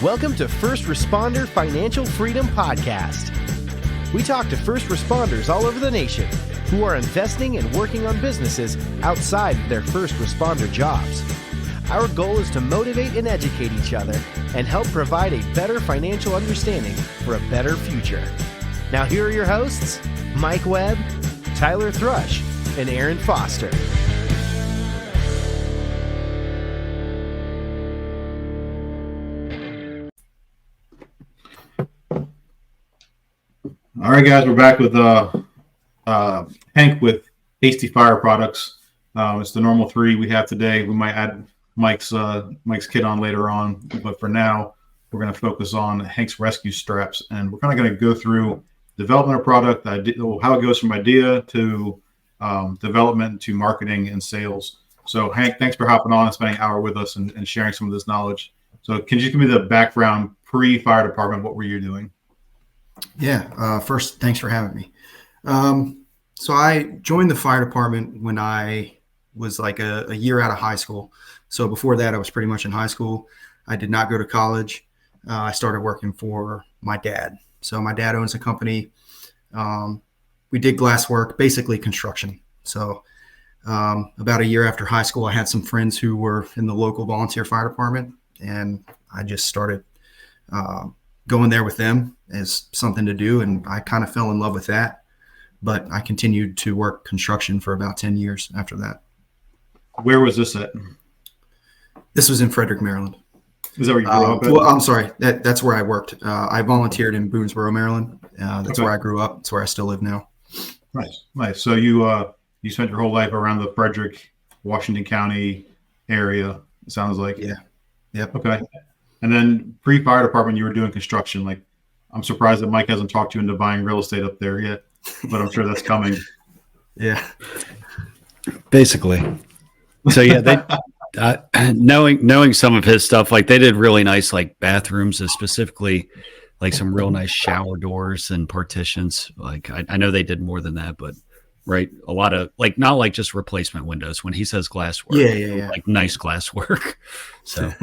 Welcome to First Responder Financial Freedom Podcast. We talk to first responders all over the nation who are investing and working on businesses outside their first responder jobs. Our goal is to motivate and educate each other and help provide a better financial understanding for a better future. Now here are your hosts, Mike Webb, Tyler Thrush, and Aaron Foster. All right, guys, we're back with Hank with Hasty Fire Products. It's the normal three we have today. We might add Mike's kit on later on, but for now, we're going to focus on Hank's rescue straps, and we're kind of going to go through development of product, how it goes from idea to development to marketing and sales. So, Hank, thanks for hopping on and spending an hour with us and sharing some of this knowledge. So, can you give me the background pre-fire department? What were you doing? Yeah. First, thanks for having me. So I joined the fire department when I was like a year out of high school. So before that, I was pretty much in high school. I did not go to college. I started working for my dad. So my dad owns a company. We did glass work, basically construction. So about a year after high school, I had some friends who were in the local volunteer fire department, and I just started going there with them as something to do. And I kind of fell in love with that, but I continued to work construction for about 10 years after that. Where was this at? This was in Frederick, Maryland. Is that where you grew up at? Well, I'm sorry. That's where I worked. I volunteered in Boonesboro, Maryland. That's where I grew up. That's where I still live now. Nice. So you spent your whole life around the Frederick, Washington County area, it sounds like. Yeah. Yep. Okay. And then pre-fire department, you were doing construction. Like, I'm surprised that Mike hasn't talked you into buying real estate up there yet, but I'm sure that's coming. Yeah. Basically. So yeah, they knowing some of his stuff, like they did really nice like bathrooms, specifically like some real nice shower doors and partitions. Like I know they did more than that, but right, a lot of like not like just replacement windows. When he says glass work, yeah, like nice glass work. So.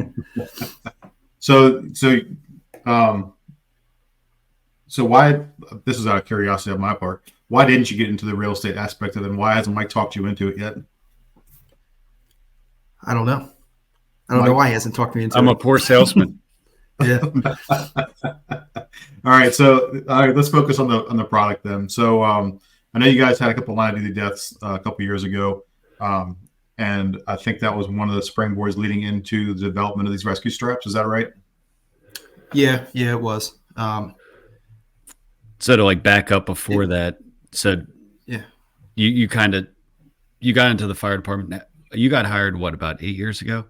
So why, this is out of curiosity on my part, why didn't you get into the real estate aspect of it, and why hasn't Mike talked you into it yet? I don't know. I don't know why he hasn't talked me into it. I'm a poor salesman. Yeah. All right. Let's focus on the product then. So I know you guys had a couple line of duty deaths a couple years ago. And I think that was one of the springboards leading into the development of these rescue straps. Is that right? Yeah, it was. So to like back up before that, so yeah, you got into the fire department. You got hired about 8 years ago?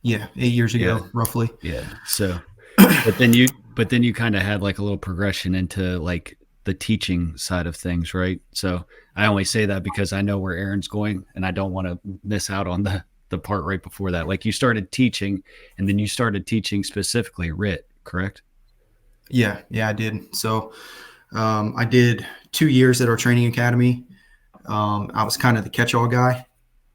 Yeah, 8 years ago, roughly. Yeah. So, but then you kind of had like a little progression into like the teaching side of things, right? So I only say that because I know where Aaron's going, and I don't want to miss out on the part right before that. Like you started teaching, and then you started teaching specifically RIT, correct? Yeah, I did. So I did 2 years at our training academy. I was kind of the catch-all guy.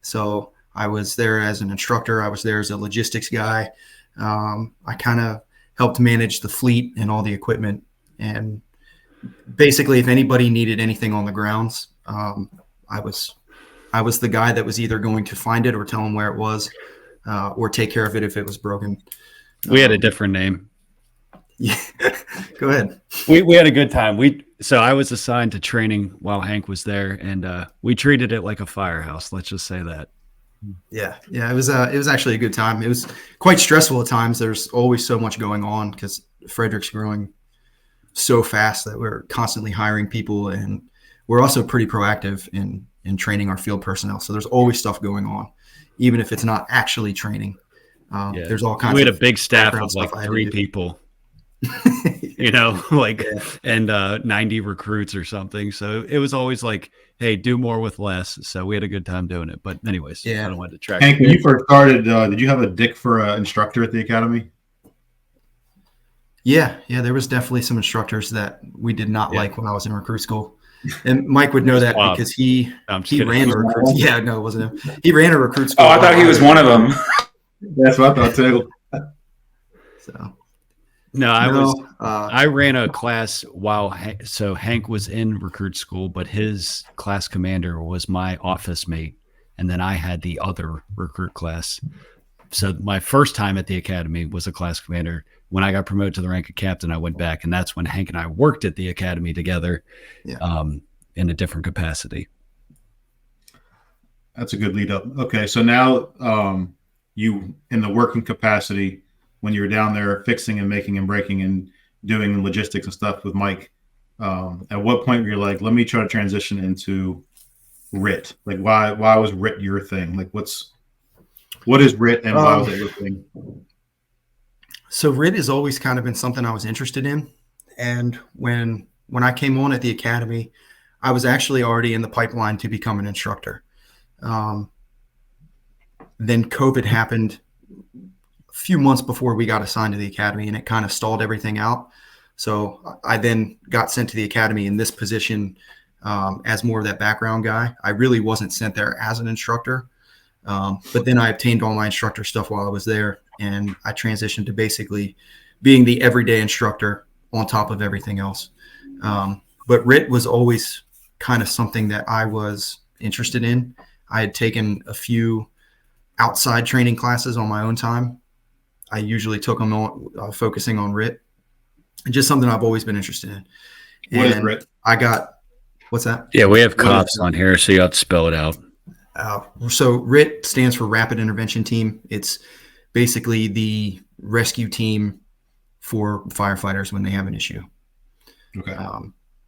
So I was there as an instructor. I was there as a logistics guy. I kind of helped manage the fleet and all the equipment. And basically, if anybody needed anything on the grounds, I was the guy that was either going to find it or tell them where it was, or take care of it if it was broken. We had a different name. Yeah, go ahead. We had a good time. So I was assigned to training while Hank was there, and we treated it like a firehouse. Let's just say that. Yeah. It was actually a good time. It was quite stressful at times. There's always so much going on because Frederick's growing so fast that we're constantly hiring people, and we're also pretty proactive in training our field personnel. So there's always stuff going on, even if it's not actually training. There's all kinds. We had of a big staff of like 3 people. And 90 recruits or something. So it was always like, hey, do more with less. So we had a good time doing it. But anyways, I don't want to track. Hank, when you first started, did you have a dick for an instructor at the academy? Yeah, there was definitely some instructors that we did not like when I was in recruit school. And Mike would know that because he ran a recruit. Yeah, no, it wasn't him. He ran a recruit school. Oh, I thought he was one of them. That's what I thought too. So No, No, I ran a class while so Hank was in recruit school, but his class commander was my office mate, and then I had the other recruit class. So my first time at the academy was a class commander. When I got promoted to the rank of captain, I went back, and that's when Hank and I worked at the academy together, yeah. in a different capacity. That's a good lead up. Okay, so now you in the working capacity when you were down there fixing and making and breaking and doing logistics and stuff with Mike. At what point were you like, let me try to transition into RIT? Like, why was RIT your thing? Like, what is RIT and why was it your thing? So RIT has always kind of been something I was interested in. And when I came on at the academy, I was actually already in the pipeline to become an instructor. Then COVID happened a few months before we got assigned to the academy, and it kind of stalled everything out. So I then got sent to the academy in this position as more of that background guy. I really wasn't sent there as an instructor. But then I obtained all my instructor stuff while I was there, and I transitioned to basically being the everyday instructor on top of everything else. But RIT was always kind of something that I was interested in. I had taken a few outside training classes on my own time. I usually took them on focusing on RIT, and just something I've always been interested in. What is RIT? What's that? Yeah, we have cops on here, so you have to spell it out. So RIT stands for Rapid Intervention Team. It's basically the rescue team for firefighters when they have an issue. Okay.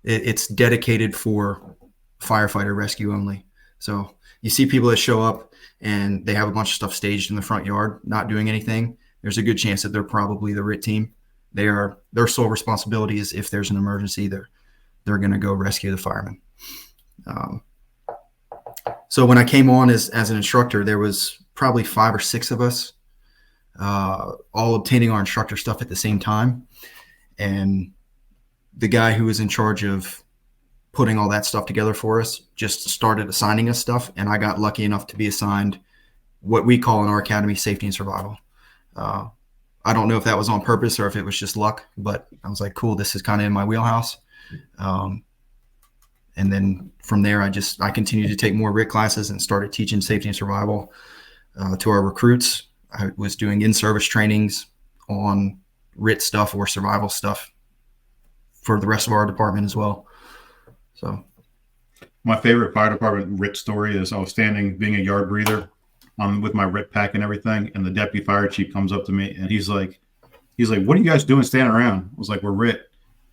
It's dedicated for firefighter rescue only. So you see people that show up and they have a bunch of stuff staged in the front yard, not doing anything. There's a good chance that they're probably the RIT team. Their sole responsibility is if there's an emergency, they're going to go rescue the firemen. So when I came on as an instructor, there was probably 5 or 6 of us, all obtaining our instructor stuff at the same time. And the guy who was in charge of putting all that stuff together for us just started assigning us stuff. And I got lucky enough to be assigned what we call in our academy safety and survival. I don't know if that was on purpose or if it was just luck, but I was like, cool, this is kind of in my wheelhouse. And then from there, I continued to take more RIT classes and started teaching safety and survival to our recruits. I was doing in-service trainings on RIT stuff or survival stuff for the rest of our department as well. So my favorite fire department RIT story is I was standing being a yard breather with my RIT pack and everything, and the deputy fire chief comes up to me and he's like, what are you guys doing standing around? I was like, we're RIT.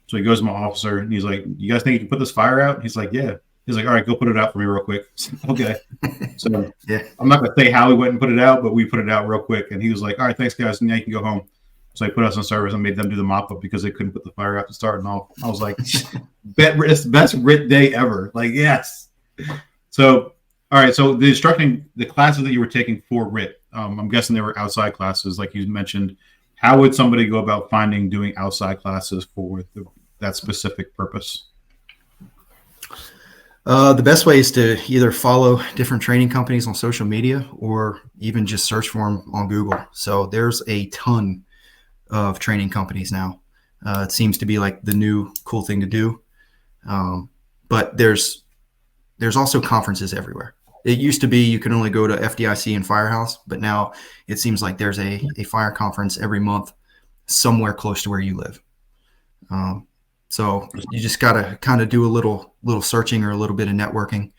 So he goes to my officer and he's like, you guys think you can put this fire out? He's like, yeah. He's like, all right, go put it out for me real quick. Okay. So yeah, I'm not going to say how we went and put it out, but we put it out real quick. And he was like, all right, thanks guys. Now you can go home. So I put us on service and made them do the mop up because they couldn't put the fire out to start. And all. I was like, it's the best RIT day ever. Like, yes. So, all right. So the classes that you were taking for RIT, I'm guessing they were outside classes, like you mentioned. How would somebody go about doing outside classes for that specific purpose? The best way is to either follow different training companies on social media or even just search for them on Google. So there's a ton of training companies now. It seems to be like the new cool thing to do. But there's also conferences everywhere. It used to be you could only go to FDIC and Firehouse, but now it seems like there's a fire conference every month somewhere close to where you live. So you just got to kind of do a little searching or a little bit of networking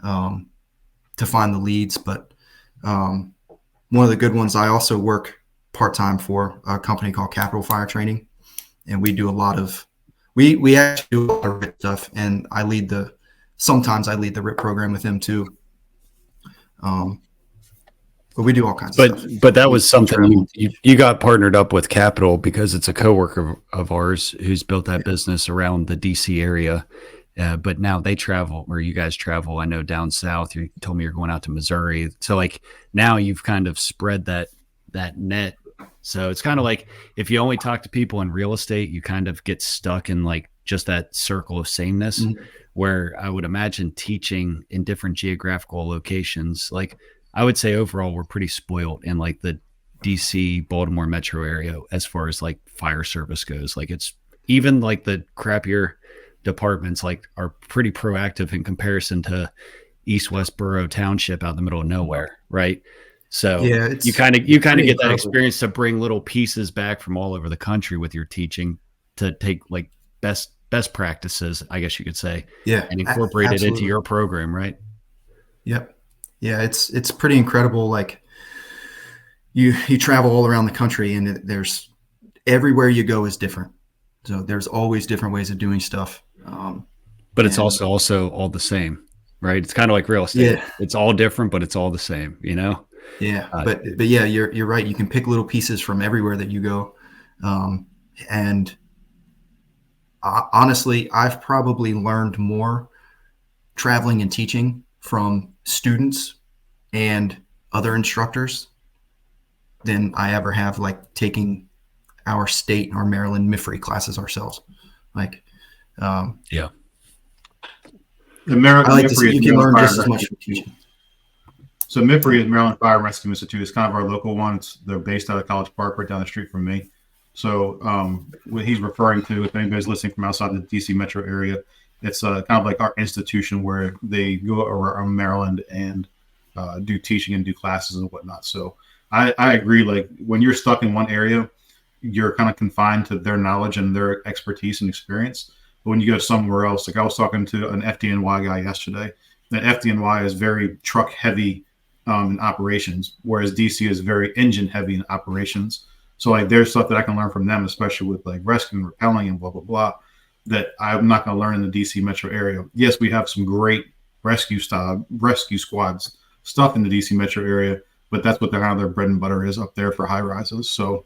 to find the leads. But one of the good ones, I also work part-time for a company called Capital Fire Training, and we do a lot of we actually do a lot of RIT stuff, and sometimes I lead the RIT program with them too. But we do all kinds of stuff. But that was something you got partnered up with Capital because it's a coworker of ours who's built that business around the DC area. But now they travel, or you guys travel, I know, down south. You told me you're going out to Missouri. So like now you've kind of spread that net. So it's kind of like if you only talk to people in real estate, you kind of get stuck in like just that circle of sameness, where I would imagine teaching in different geographical locations. Like I would say overall, we're pretty spoiled in like the DC, Baltimore metro area as far as like fire service goes. Like it's even like the crappier departments like are pretty proactive in comparison to East Westboro Township out in the middle of nowhere, right? So Yeah, you kind of get that incredible experience to bring little pieces back from all over the country with your teaching to take like best practices, I guess you could say, Yeah, and incorporate it into absolutely. your program, right? Yep. Yeah, it's pretty incredible. Like you travel all around the country, and there's everywhere you go is different. So there's always different ways of doing stuff. But it's And also all the same, right? It's kind of like real estate. yeah, It's all different, but it's all the same, you know? yeah, Uh, but yeah, you're right. You can pick little pieces from everywhere that you go, and honestly, I've probably learned more traveling and teaching from students and other instructors than I ever have like taking our state, our Maryland MIFRE classes ourselves. Like, yeah. The I like to MIFRE see is you can Maryland learn Fire just as and much Rescue from teaching. So MIFRE is Maryland Fire and Rescue Institute. It's kind of our local one. They're based out of College Park, right down the street from me. So what he's referring to, if anybody's listening from outside the DC metro area, it's kind of like our institution where they go around Maryland and do teaching and do classes and whatnot. So I agree. Like when you're stuck in one area, you're kind of confined to their knowledge and their expertise and experience. But when you go somewhere else, like I was talking to an FDNY guy yesterday, that FDNY is very truck heavy in operations, whereas DC is very engine heavy in operations. So like there's stuff that I can learn from them, especially with like rescue and repelling and blah, blah, blah, that I'm not going to learn in the DC metro area. Yes, we have some great rescue squads stuff in the DC metro area, but that's what kind of their bread and butter is up there for high rises. So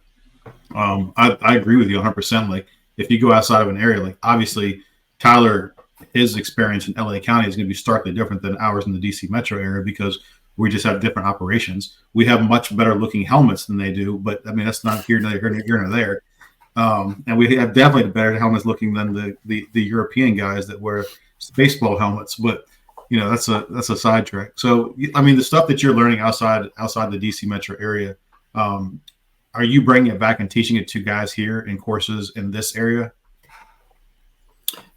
I agree with you 100%. Like if you go outside of an area, like obviously Tyler, his experience in LA County is going to be starkly different than ours in the DC metro area because we just have different operations. We have much better looking helmets than they do, but I mean, that's not here nor there. And we have definitely better helmets looking than the European guys that wear baseball helmets, but you know, that's a sidetrack. So, I mean, the stuff that you're learning outside the DC metro area, are you bringing it back and teaching it to guys here in courses in this area?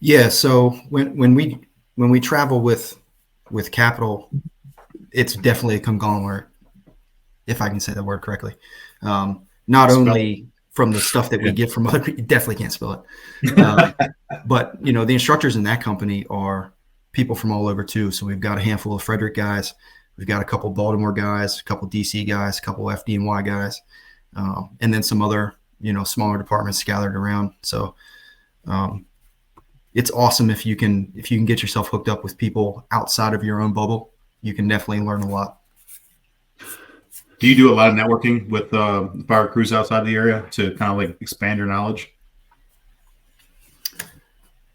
Yeah. So when we travel with Capital, it's definitely a conglomerate, if I can say the word correctly. Not only from the stuff that we get from other people, you definitely can't spell it. But you know, the instructors in that company are people from all over too. So we've got a handful of Frederick guys, we've got a couple Baltimore guys, a couple DC guys, a couple FDNY guys, and then some other, you know, smaller departments scattered around. So it's awesome if you can get yourself hooked up with people outside of your own bubble. You can definitely learn a lot. Do you do a lot of networking with fire crews outside the area to kind of like expand your knowledge?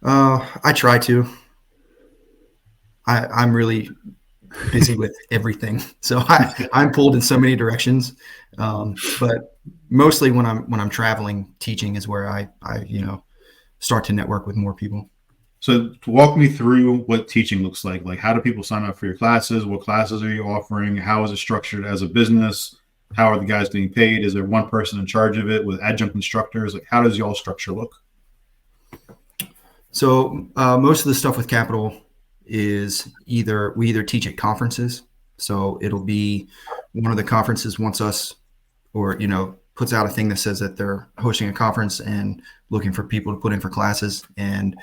I try to. I'm really busy with everything, so I'm pulled in so many directions. But mostly when I'm traveling, teaching is where I you know, start to network with more people. So walk me through what teaching looks like. Like, how do people sign up for your classes? What classes are you offering? How is it structured as a business? How are the guys getting paid? Is there one person in charge of it with adjunct instructors? Like, how does y'all structure look? So most of the stuff with Capital is we either teach at conferences. So it'll be one of the conferences wants us, or, you know, puts out a thing that says that they're hosting a conference and looking for people to put in for classes. And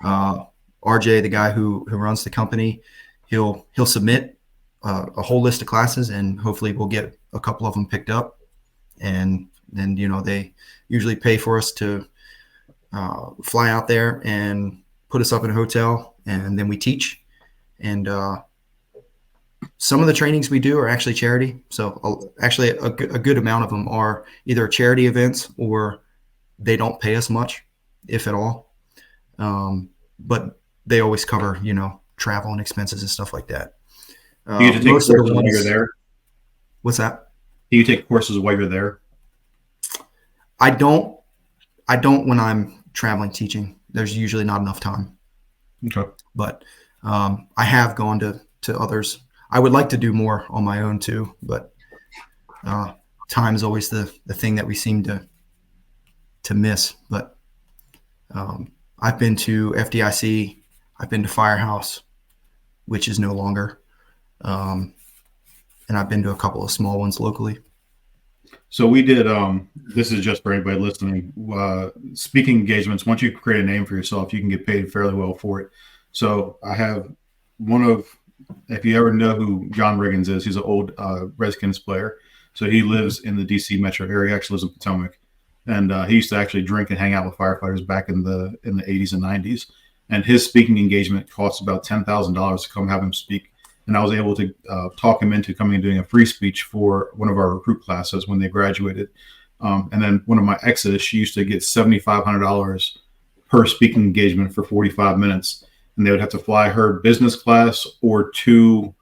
RJ, the guy who runs the company, he'll submit a whole list of classes, and hopefully we'll get a couple of them picked up. And then, you know, they usually pay for us to fly out there and put us up in a hotel, and then we teach. And some of the trainings we do are actually charity. So actually a good amount of them are either charity events or they don't pay us much, if at all. But they always cover, you know, travel and expenses and stuff like that. Do you take courses while you're there? What's that? Do you take courses while you're there? I don't when I'm traveling teaching. There's usually not enough time. Okay. But I have gone to others. I would like to do more on my own too, but time is always the thing that we seem to miss. But I've been to FDIC, I've been to Firehouse, which is no longer, and I've been to a couple of small ones locally. So we did, this is just for anybody listening, speaking engagements. Once you create a name for yourself, you can get paid fairly well for it. So I have if you ever know who John Riggins is, he's an old Redskins player. So he lives in the DC metro area. He actually lives in Potomac. And he used to actually drink and hang out with firefighters back in the 80s and 90s. And his speaking engagement costs about $10,000 to come have him speak. And I was able to talk him into coming and doing a free speech for one of our recruit classes when they graduated. And then one of my exes, she used to get $7,500 per speaking engagement for 45 minutes. And they would have to fly her business class or two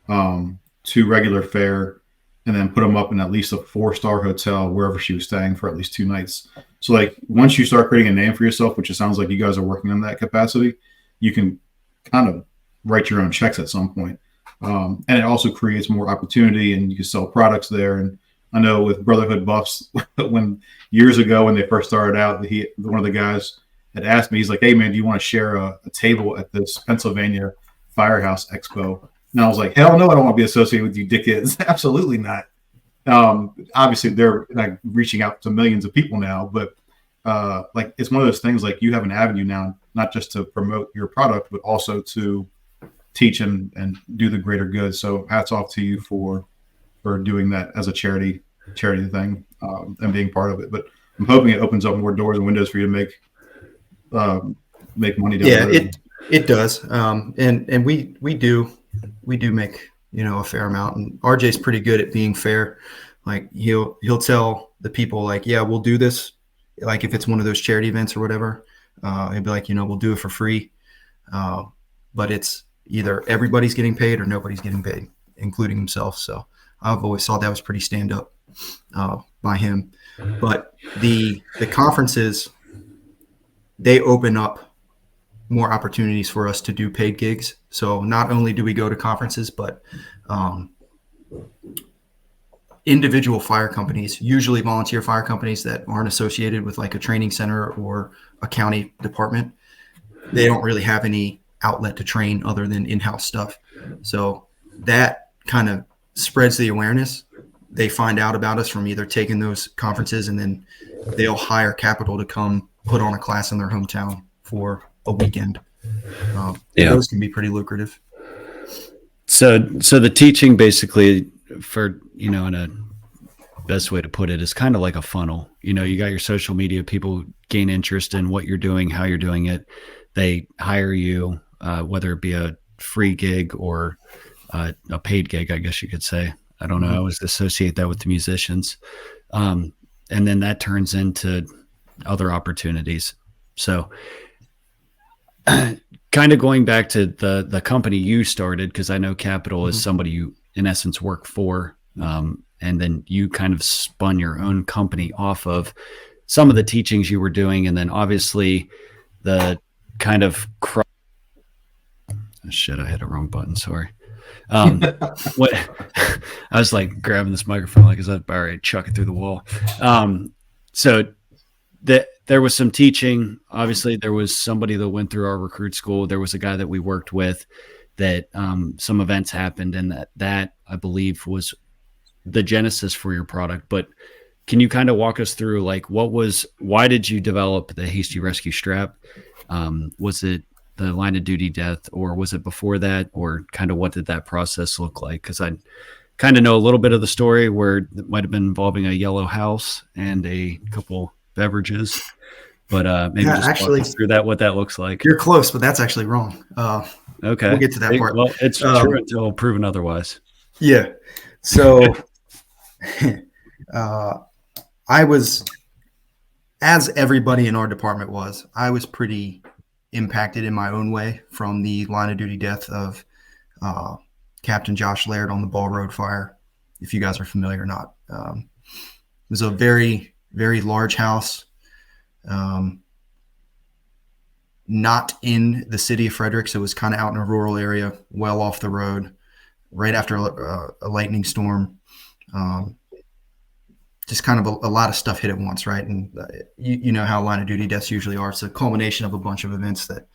regular fare, and then put them up in at least a 4-star hotel wherever she was staying for at least 2 nights. So like once you start creating a name for yourself, which it sounds like you guys are working on that capacity, you can kind of write your own checks at some point. And it also creates more opportunity, and you can sell products there. And I know with Brotherhood Buffs, when years ago when they first started out, one of the guys had asked me, he's like, "Hey man, do you want to share a table at this Pennsylvania Firehouse Expo?" And I was like, "Hell no, I don't want to be associated with you dickheads." Absolutely not. Obviously they're like reaching out to millions of people now, but like it's one of those things, like you have an avenue now, not just to promote your product, but also to teach and do the greater good. So hats off to you for doing that as a charity thing, and being part of it. But I'm hoping it opens up more doors and windows for you to make money. It does. And we do make, a fair amount, and RJ's pretty good at being fair. Like he'll tell the people like, yeah, we'll do this. Like if it's one of those charity events or whatever, he'll be like, we'll do it for free. But it's either everybody's getting paid or nobody's getting paid, including himself. So I've always thought that was pretty stand up by him. But the conferences, they open up more opportunities for us to do paid gigs. So not only do we go to conferences, but individual fire companies, usually volunteer fire companies that aren't associated with like a training center or a county department, they don't really have any outlet to train other than in-house stuff. So that kind of spreads the awareness. They find out about us from either taking those conferences, and then they'll hire capital to come put on a class in their hometown for a weekend. Those can be pretty lucrative. So the teaching basically, for, in a best way to put it, is kind of like a funnel. You got your social media, people gain interest in what you're doing, how you're doing it. They hire you, whether it be a free gig or a paid gig, I guess you could say. I don't know. I always associate that with the musicians. And then that turns into other opportunities. So kind of going back to the company you started, because I know Capital is somebody you in essence work for, and then you kind of spun your own company off of some of the teachings you were doing, and then obviously the kind of shit, I hit a wrong button, sorry. What I was like grabbing this microphone like, is that all right, chuck it through the wall. So there was some teaching. Obviously there was somebody that went through our recruit school. There was a guy that we worked with that some events happened, and that I believe was the genesis for your product. But can you kind of walk us through like why did you develop the Hasty Rescue Strap? Was it the line of duty death, or was it before that, or kind of what did that process look like? Because I kind of know a little bit of the story where it might have been involving a yellow house and a couple beverages, but maybe just actually walk us through what that looks like. You're close, but that's actually wrong. Okay, we'll get to that part. Well, it's true until proven otherwise. Yeah. So I was, as everybody in our department was, I was pretty impacted in my own way from the line of duty death of Captain Josh Laird on the Ball Road fire, if you guys are familiar or not. It was a very, very large house, not in the city of Frederick, so it was kind of out in a rural area, well off the road, right after a lightning storm. just kind of a lot of stuff hit at once, right? And you know how line of duty deaths usually are. It's a culmination of a bunch of events that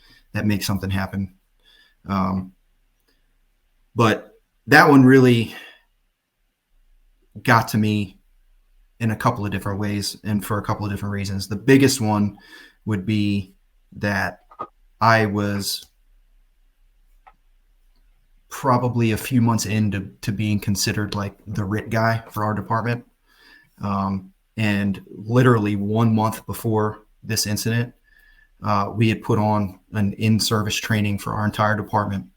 make something happen. But that one really got to me in a couple of different ways and for a couple of different reasons. The biggest one would be that I was probably a few months into being considered like the RIT guy for our department. And literally 1 month before this incident, we had put on an in-service training for our entire department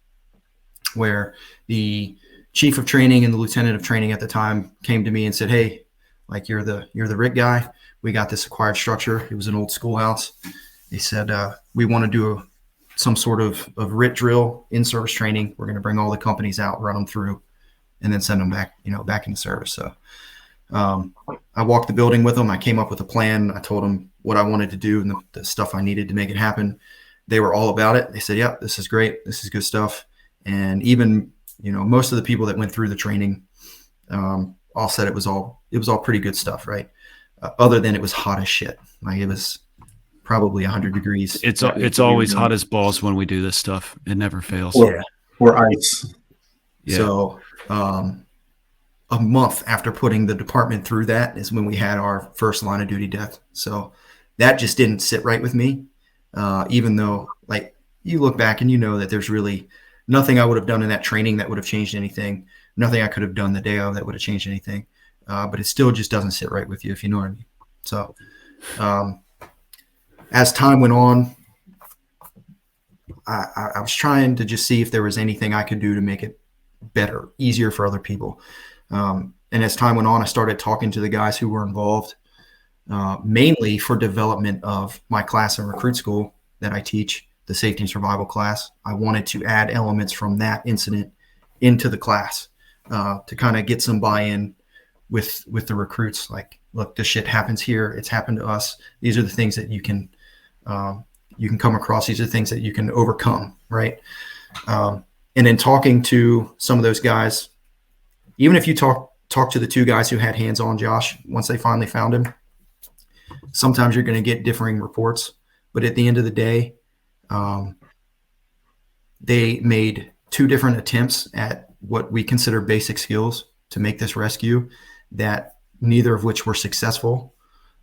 where the chief of training and the lieutenant of training at the time came to me and said, "Hey, like you're the RIT guy. We got this acquired structure." It was an old schoolhouse. They said, "We want to do some sort of RIT drill in-service training. We're going to bring all the companies out, run them through, and then send them back, back into service." So I walked the building with them. I came up with a plan. I told them what I wanted to do and the stuff I needed to make it happen. They were all about it. They said, "Yeah, this is great. This is good stuff." And even, most of the people that went through the training all said it was all pretty good stuff, right? Other than it was hot as shit. Like it was probably 100 degrees. It's always hot as balls when we do this stuff. It never fails. Or ice. Yeah. So a month after putting the department through that is when we had our first line of duty death. So that just didn't sit right with me. Even though, like, you look back and that there's really nothing I would have done in that training that would have changed anything. Nothing I could have done the day of that would have changed anything. But it still just doesn't sit right with you, if you know what I mean. So as time went on, I was trying to just see if there was anything I could do to make it better, easier for other people. And as time went on, I started talking to the guys who were involved, mainly for development of my class in recruit school that I teach, the safety and survival class. I wanted to add elements from that incident into the class to kind of get some buy-in with the recruits. Like, look, this shit happens here. It's happened to us. These are the things that you can come across. These are the things that you can overcome, right? And then talking to some of those guys, even if you talk to the two guys who had hands on Josh, once they finally found him, sometimes you're going to get differing reports. But at the end of the day, they made two different attempts at what we consider basic skills to make this rescue, that neither of which were successful.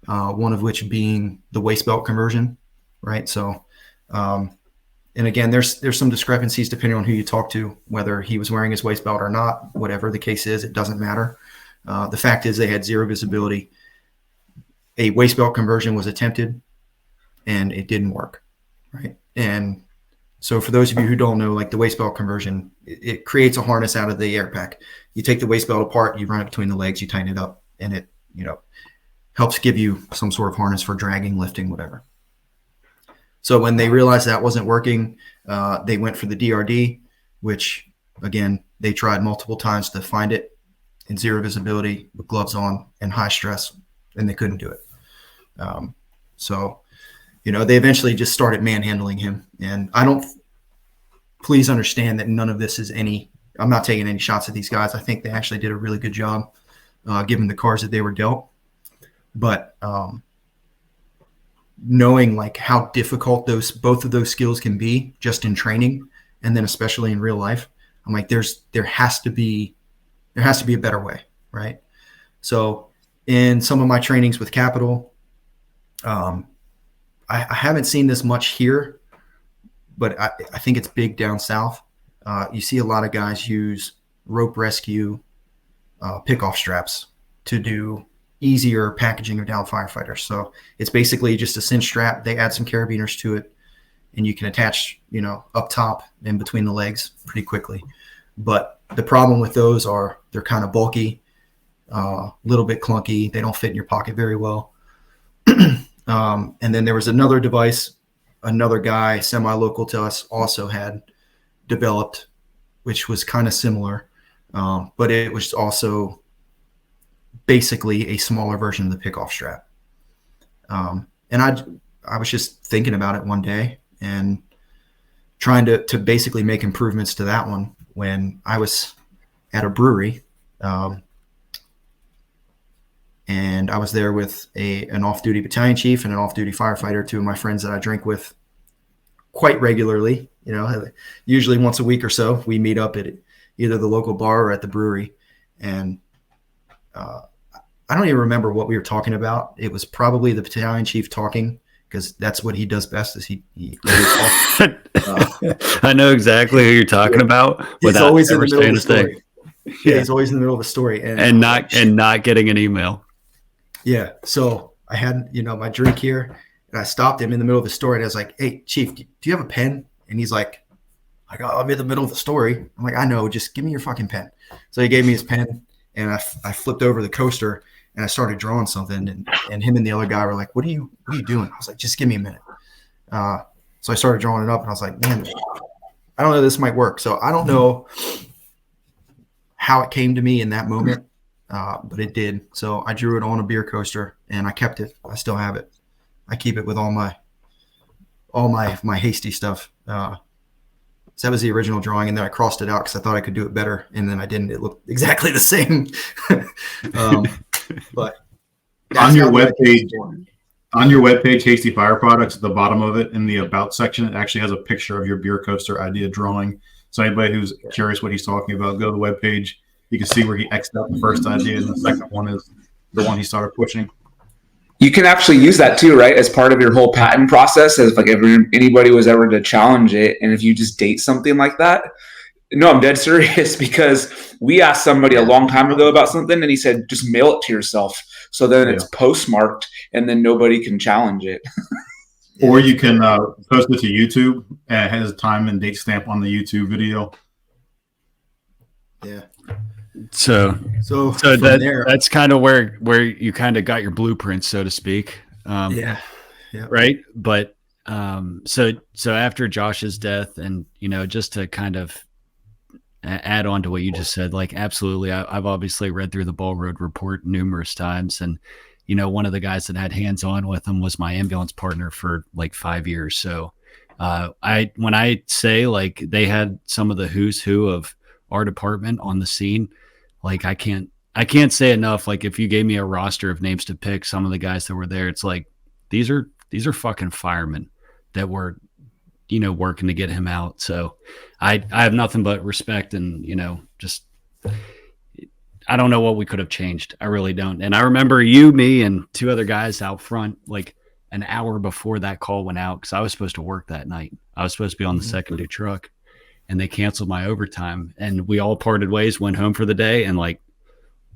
One of which being the waist belt conversion, right? So, and again, there's some discrepancies depending on who you talk to, whether he was wearing his waist belt or not. Whatever the case is, it doesn't matter. The fact is they had zero visibility. A waist belt conversion was attempted, and it didn't work, right? And so for those of you who don't know, like the waist belt conversion, it creates a harness out of the air pack. You take the waist belt apart, you run it between the legs, you tighten it up, and it, helps give you some sort of harness for dragging, lifting, whatever. So when they realized that wasn't working, they went for the DRD, which, again, they tried multiple times to find it in zero visibility with gloves on and high stress, and they couldn't do it. They eventually just started manhandling him. And please understand that none of this is I'm not taking any shots at these guys. I think they actually did a really good job given the cards that they were dealt. But knowing like how difficult both of those skills can be just in training, and then especially in real life, I'm like, there has to be a better way, right? So in some of my trainings with Capital, I haven't seen this much here, but I think it's big down south. You see a lot of guys use rope rescue pick-off straps to do easier packaging of down firefighters. So it's basically just a cinch strap. They add some carabiners to it, and you can attach, up top and between the legs pretty quickly. But the problem with those are they're kind of bulky, a little bit clunky. They don't fit in your pocket very well. And then there was another device, another guy semi-local to us also had developed, which was kind of similar, but it was also basically a smaller version of the pick-off strap. And I was just thinking about it one day and trying to basically make improvements to that one when I was at a brewery. And and I was there with an off-duty battalion chief and an off-duty firefighter, two of my friends that I drink with quite regularly. Usually once a week or so, we meet up at either the local bar or at the brewery. And I don't even remember what we were talking about. It was probably the battalion chief talking, because that's what he does best. Is he always talks. I know exactly who you're talking about. He's always in the middle of the story. Yeah, he's always in the middle of a story, and not getting an email. Yeah. So I had my drink here, and I stopped him in the middle of the story, and I was like, "Hey, Chief, do you have a pen?" And he's like, I'm in the middle of the story. I'm like, I know, just give me your fucking pen. So he gave me his pen, and I flipped over the coaster, and I started drawing something, and him and the other guy were like, what are you doing? I was like, just give me a minute. So I started drawing it up, and I was like, man, I don't know, this might work. So I don't know how it came to me in that moment, but it did. So I drew it on a beer coaster, and I kept it. I still have it. I keep it with all my Hasty stuff. So that was the original drawing, and then I crossed it out because I thought I could do it better, and then I didn't. It looked exactly the same. But on your webpage, Hasty Fire Products, at the bottom of it in the About section, it actually has a picture of your beer coaster idea drawing. So anybody who's curious what he's talking about, go to the webpage. You can see where he X'd out the first idea, and the second one is the one he started pushing. You can actually use that too, right? As part of your whole patent process, as like if anybody was ever to challenge it, and if you just date something like that. No, I'm dead serious, because we asked somebody a long time ago about something, and he said, just mail it to yourself. So then it's postmarked, and then nobody can challenge it. Or you can post it to YouTube, and it has a time and date stamp on the YouTube video. Yeah. So that's kind of where you kind of got your blueprint, so to speak. Yeah. Right. But so after Josh's death, and just to kind of add on to what you just said, like, absolutely, I've obviously read through the Ball Road report numerous times, and one of the guys that had hands on with him was my ambulance partner for like 5 years. So when I say like they had some of the who's who of our department on the scene, like I can't say enough. Like, if you gave me a roster of names to pick, some of the guys that were there, it's like these are fucking firemen that were working to get him out. So I have nothing but respect, and just I don't know what we could have changed. I really don't. And I remember you, me, and two other guys out front like an hour before that call went out, because I was supposed to work that night. I was supposed to be on the secondary truck, and they canceled my overtime, and we all parted ways, went home for the day. And like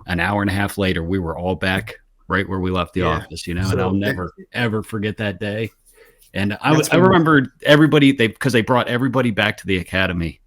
an hour and a half later, we were all back right where we left the office, and I'll never, ever forget that day. And I remember everybody, because they brought everybody back to the academy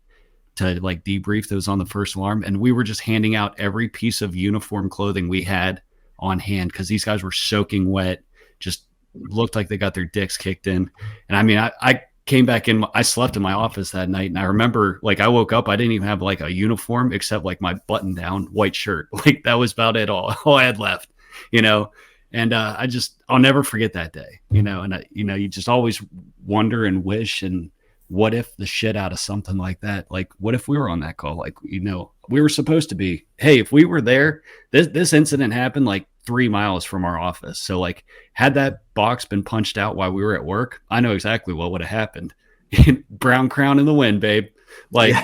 to like debrief that was on the first alarm. And we were just handing out every piece of uniform clothing we had on hand, because these guys were soaking wet, just looked like they got their dicks kicked in. And I mean, I came back in, I slept in my office that night, and I remember like I woke up, I didn't even have like a uniform except like my button down white shirt. Like that was about it, all I had left, and I'll never forget that day, and you just always wonder and wish, and what if the shit out of something like that, like what if we were on that call, like, we were supposed to be, hey, if we were there, this incident happened like 3 miles from our office. So like, had that box been punched out while we were at work, I know exactly what would have happened. Brown crown in the wind, babe. Like,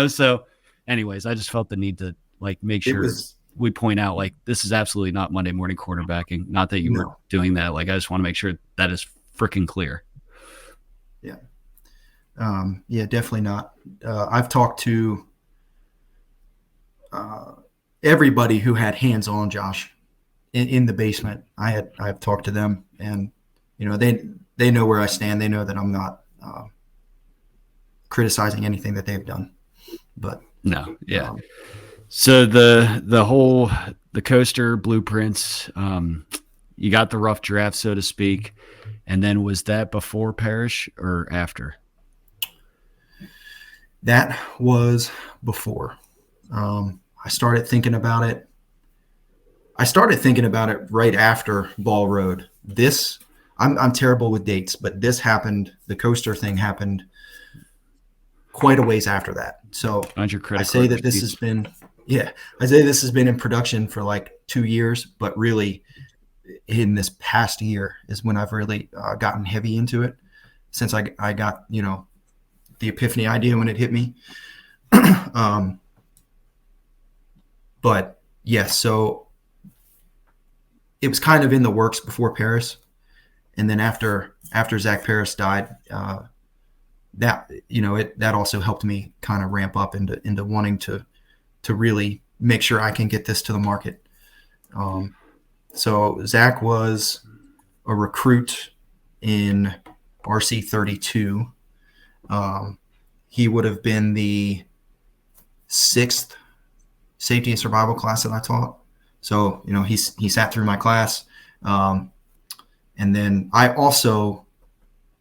so anyways, I just felt the need to like make sure we point out, like, this is absolutely not Monday morning quarterbacking. Not that you were doing that. Like, I just want to make sure that is freaking clear. Yeah. Yeah, definitely not. I've talked to everybody who had hands on Josh in the basement. I've talked to them, and they know where I stand. They know that I'm not criticizing anything that they've done. But no, yeah. So the coaster blueprints, you got the rough draft, so to speak, and then was that before Parish or after? That was before. I started thinking about it. Right after Ball Road. I'm terrible with dates, but this happened. The coaster thing happened quite a ways after that. So I say that this has been, Yeah, I say this has been in production for like 2 years, but really in this past year is when I've really gotten heavy into it, since I got, the epiphany idea when it hit me. But yes, so it was kind of in the works before Paris. And then after Zach Paris died, that also helped me kind of ramp up into wanting to really make sure I can get this to the market. So Zach was a recruit in RC 32. He would have been the 6th safety and survival class that I taught. So, he sat through my class. And then I also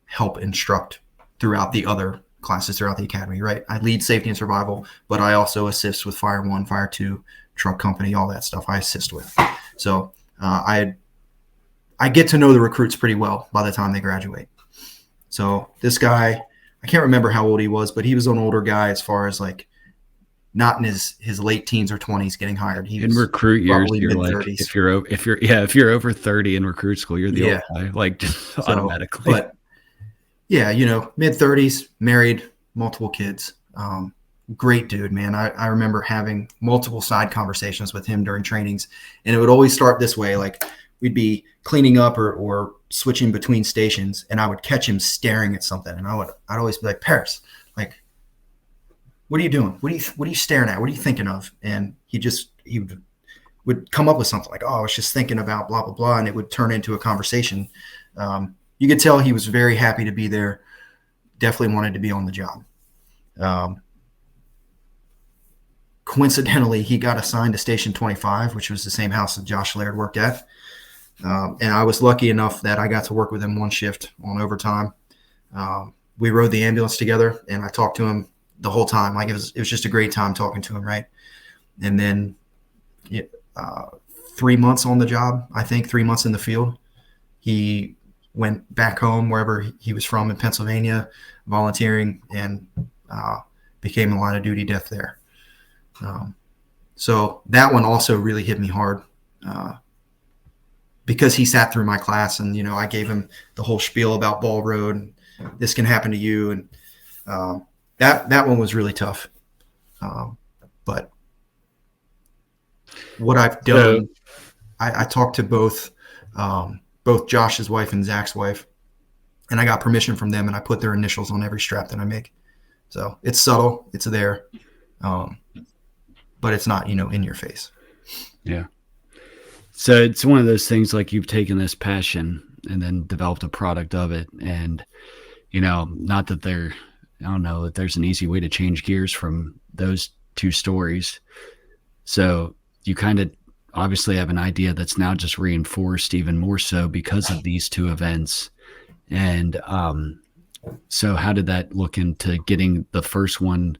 help instruct throughout the other classes throughout the academy, right? I lead safety and survival, but I also assist with Fire 1, Fire 2, truck company, all that stuff I assist with. So I get to know the recruits pretty well by the time they graduate. So this guy, I can't remember how old he was, but he was an older guy as far as like not in his late teens or 20s getting hired. He in was recruit years, you're mid-30s. like if you're over 30 in recruit school, you're the old guy, like just automatically. But yeah, mid-30s, married, multiple kids. Great dude, man. I remember having multiple side conversations with him during trainings, and it would always start this way. Like we'd be cleaning up or switching between stations, and I would catch him staring at something, and I'd always be like, Paris, like, what are you doing? What are you staring at? What are you thinking of? And he would come up with something like, oh, I was just thinking about blah, blah, blah. And it would turn into a conversation. You could tell he was very happy to be there. Definitely wanted to be on the job. Coincidentally, he got assigned to Station 25, which was the same house that Josh Laird worked at. And I was lucky enough that I got to work with him one shift on overtime. We rode the ambulance together, and I talked to him the whole time. Like it was just a great time talking to him, right? And then 3 months on the job, I think 3 months in the field, he went back home wherever he was from in Pennsylvania, volunteering, and became a line of duty death there. So that one also really hit me hard because he sat through my class, and I gave him the whole spiel about Ball Road and this can happen to you, and that one was really tough. But what I've done, I talked to both Josh's wife and Zach's wife, and I got permission from them, and I put their initials on every strap that I make. So it's subtle, it's there, but it's not, in your face. Yeah. So it's one of those things like you've taken this passion and then developed a product of it. And, not that I don't know that there's an easy way to change gears from those two stories. So you kind of obviously have an idea that's now just reinforced even more so because of these two events. And so how did that look into getting the first one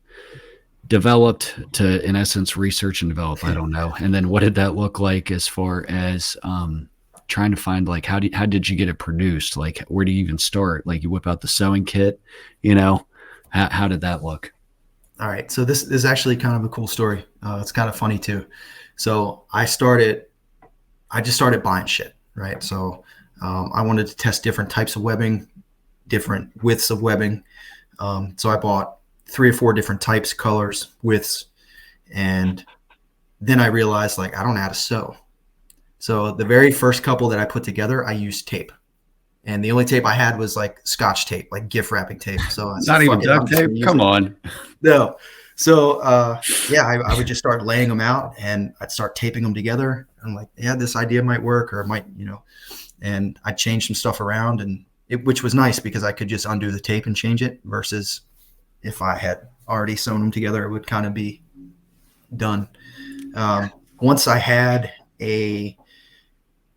developed to, in essence, research and develop? I don't know. And then what did that look like as far as trying to find, like, how did you get it produced? Like, where do you even start? Like, you whip out the sewing kit, how did that look? All right. So this is actually kind of a cool story. It's kind of funny too. So I just started buying shit, right? So I wanted to test different types of webbing, different widths of webbing. So I bought 3 or 4 different types, colors, widths. And then I realized, like, I don't know how to sew. So the very first couple that I put together, I used tape. And the only tape I had was like Scotch tape, like gift wrapping tape. So not even duct tape. Come on. No. So I would just start laying them out, and I'd start taping them together. I'm like, yeah, this idea might work, or it might, and I'd change some stuff around, and which was nice because I could just undo the tape and change it, versus if I had already sewn them together, it would kind of be done. Once I had a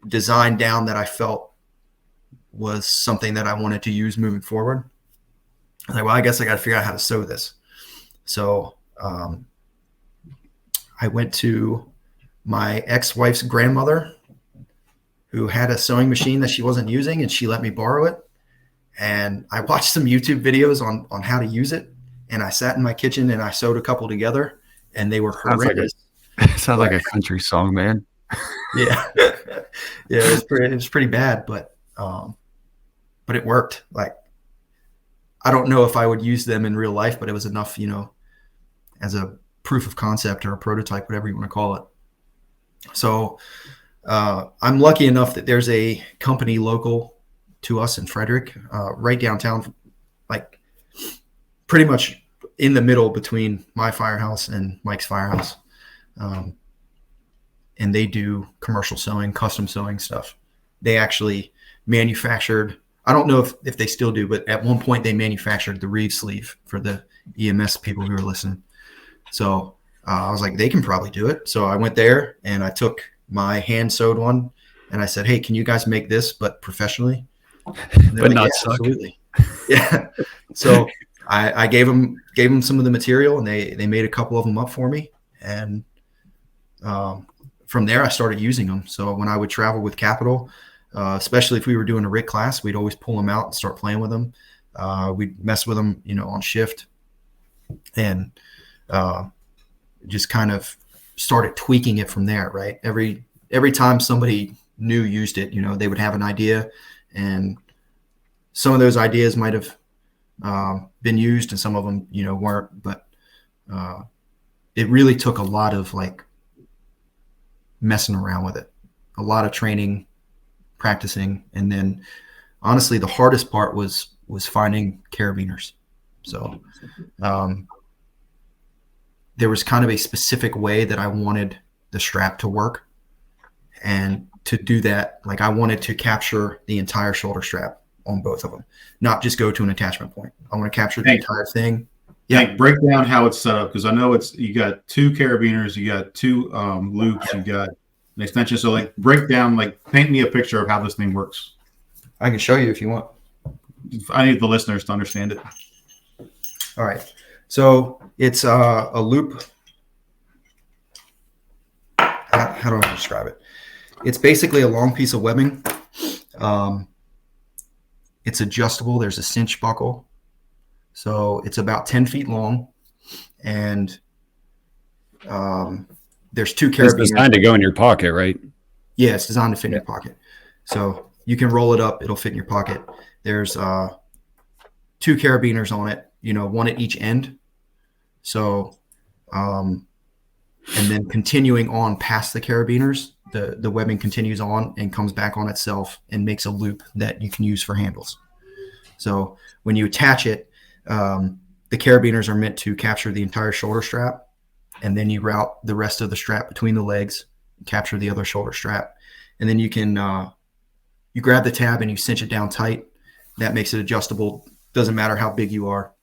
design down that I felt was something that I wanted to use moving forward, I was like, well, I guess I got to figure out how to sew this. So I went to my ex-wife's grandmother, who had a sewing machine that she wasn't using, and she let me borrow it. And I watched some YouTube videos on how to use it. And I sat in my kitchen and I sewed a couple together, and they were horrendous. Sounds like a country song, man. Yeah. Yeah, it was pretty bad, but it worked. Like, I don't know if I would use them in real life, but it was enough, as a proof of concept or a prototype, whatever you want to call it. So I'm lucky enough that there's a company local to us in Frederick, right downtown, like pretty much in the middle between my firehouse and Mike's firehouse. And they do commercial sewing, custom sewing stuff. They actually manufactured, I don't know if they still do, but at one point they manufactured the Reeve sleeve for the EMS people who are listening. So I was like, they can probably do it. So I went there and I took my hand sewed one and I said, hey, can you guys make this, but professionally? But like, not yeah, absolutely. Yeah. So I gave them some of the material and they made a couple of them up for me. And from there, I started using them. So when I would travel with Capital, especially if we were doing a RIC class, we'd always pull them out and start playing with them. We'd mess with them, on shift, and just kind of started tweaking it from there. Right. Every time somebody new used it, they would have an idea, and some of those ideas might have been used, and some of them, weren't. But it really took a lot of like messing around with it, a lot of training, practicing, and then honestly the hardest part was finding carabiners. So there was kind of a specific way that I wanted the strap to work, and to do that, like I wanted to capture the entire shoulder strap on both of them, not just go to an attachment point. I want to capture the entire thing. Yeah, break down how it's set up, because I know you got two carabiners, you got two loops, you got an extension. So like break down, like paint me a picture of how this thing works. I can show you if you want. I need the listeners to understand it. All right. So it's a loop. How do I describe it? It's basically a long piece of webbing. It's adjustable. There's a cinch buckle. So it's about 10 feet long, and there's two carabiners. It's designed to go in your pocket, right? Yeah, it's designed to fit in your pocket. So you can roll it up. It'll fit in your pocket. There's two carabiners on it, one at each end. So, and then continuing on past the carabiners, the webbing continues on and comes back on itself and makes a loop that you can use for handles. So when you attach it, the carabiners are meant to capture the entire shoulder strap, and then you route the rest of the strap between the legs, capture the other shoulder strap, and then you can you grab the tab and you cinch it down tight. That makes it adjustable. Doesn't matter how big you are.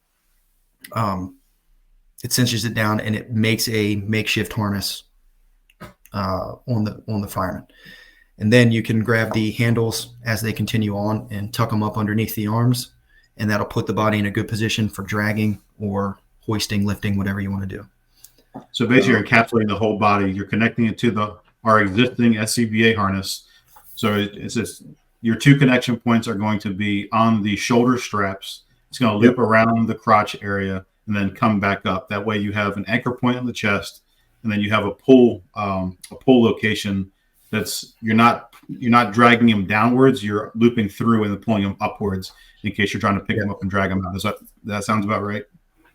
It cinches it down and it makes a makeshift harness on the fireman. And then you can grab the handles as they continue on and tuck them up underneath the arms, and that'll put the body in a good position for dragging or hoisting, lifting, whatever you want to do. So basically you're encapsulating the whole body. You're connecting it to our existing SCBA harness. So it's just, your two connection points are going to be on the shoulder straps. It's going to loop around the crotch area and then come back up. That way you have an anchor point on the chest, and then you have a pull location that's you're not dragging them downwards. You're looping through and then pulling them upwards in case you're trying to pick them up and drag them out. That sounds about right?